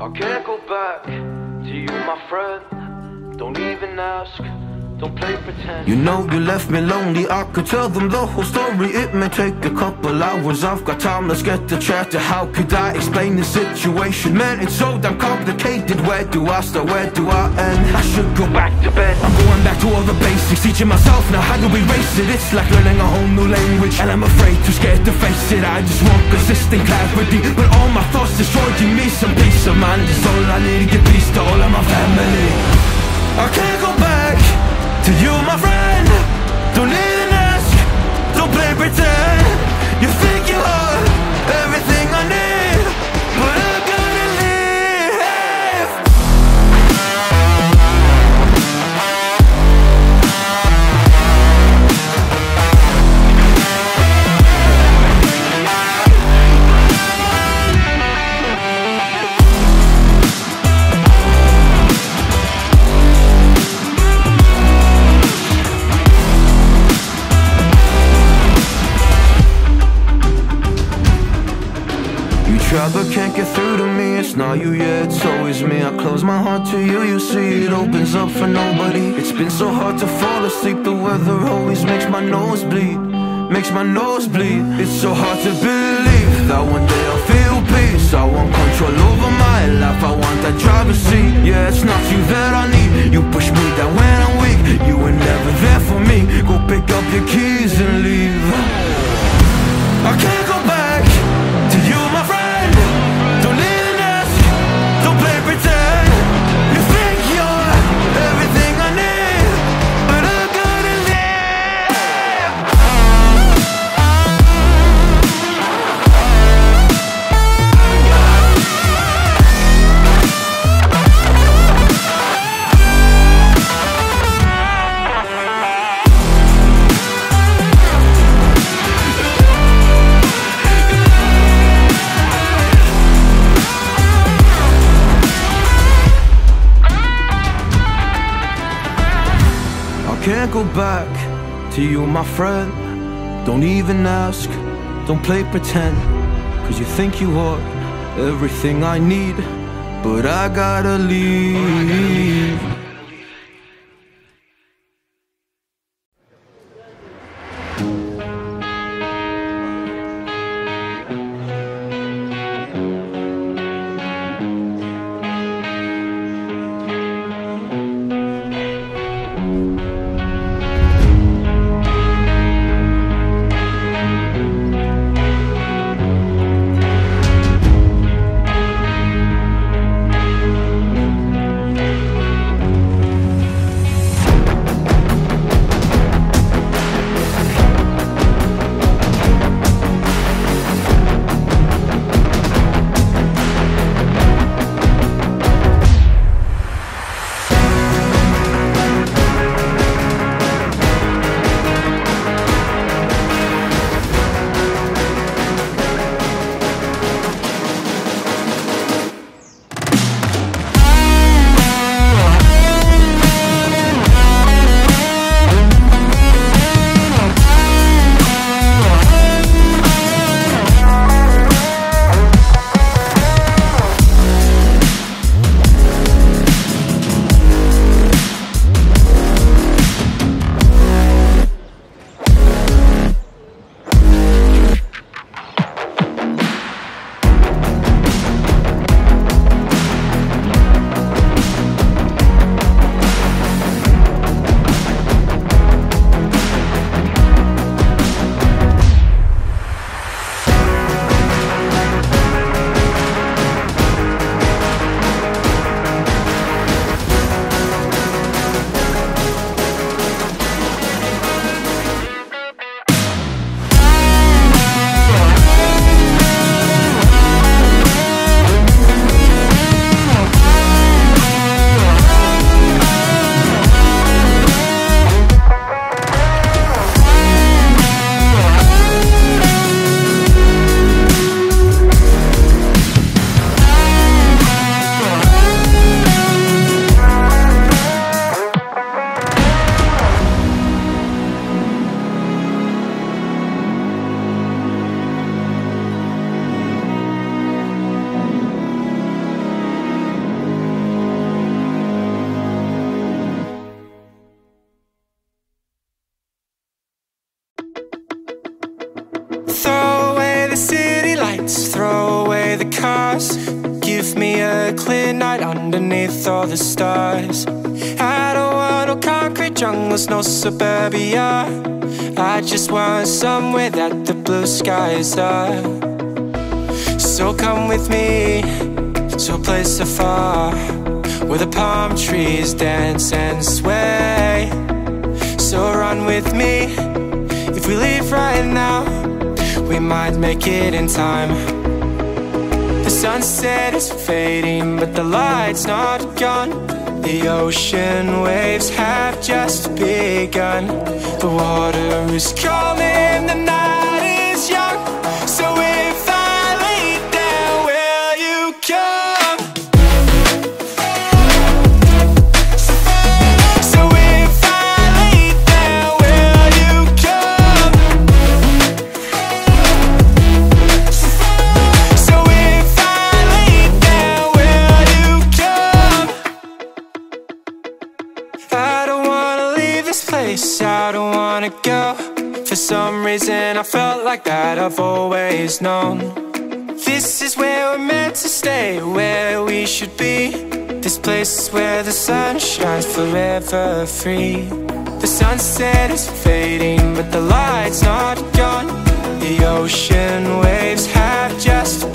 I can't go back to you, my friend. Don't even ask, don't play pretend. You know you left me lonely, I could tell them the whole story. It may take a couple hours, I've got time, let's get to chat. How could I explain the situation? Man, it's so damn complicated. Where do I start, where do I end? I should go back to bed. I'm going back to all the basics, teaching myself now how to erase it. It's like learning a whole new language, and I'm afraid, too scared to face it. I just want consistent clarity, but all my thoughts destroying me. Some peace of mind is all I need to give peace to all of my family. I can't go back to you, my friend. Don't even ask, don't play pretend. You think you are everything I need, but I gotta leave. Try but can't get through to me. It's not you, yeah, it's always me. I close my heart to you, you see it opens up for nobody. It's been so hard to fall asleep. The weather always makes my nose bleed, makes my nose bleed. It's so hard to believe that one day I'll feel peace. I want control over my life, I want that driver's seat. Yeah, it's not you that I need. You push me down when I'm weak. You were never there for me. Go pick up your keys and leave. I can't go back to you, my friend. Don't even ask, don't play pretend. You think you're everything I need, but I gotta live. Can't go back to you, my friend. Don't even ask, don't play pretend. Cause you think you are everything I need, but I gotta leave. cars. Give me a clear night underneath all the stars. I don't want no concrete jungles, no suburbia. I just want somewhere that the blue skies are. So come with me to a place afar, where the palm trees dance and sway. So run with me. If we leave right now, we might make it in time. The sunset is fading, but the light's not gone. The ocean waves have just begun. The water is calling, the night is young. So if I lay down, will you come? So if I lay down, will you come? So if I lay down, will you come? I don't wanna leave this place, I don't wanna go. For some reason I felt like that I've always known. This is where we're meant to stay, where we should be. This place is where the sun shines forever free. The sunset is fading, but the light's not gone. The ocean waves have just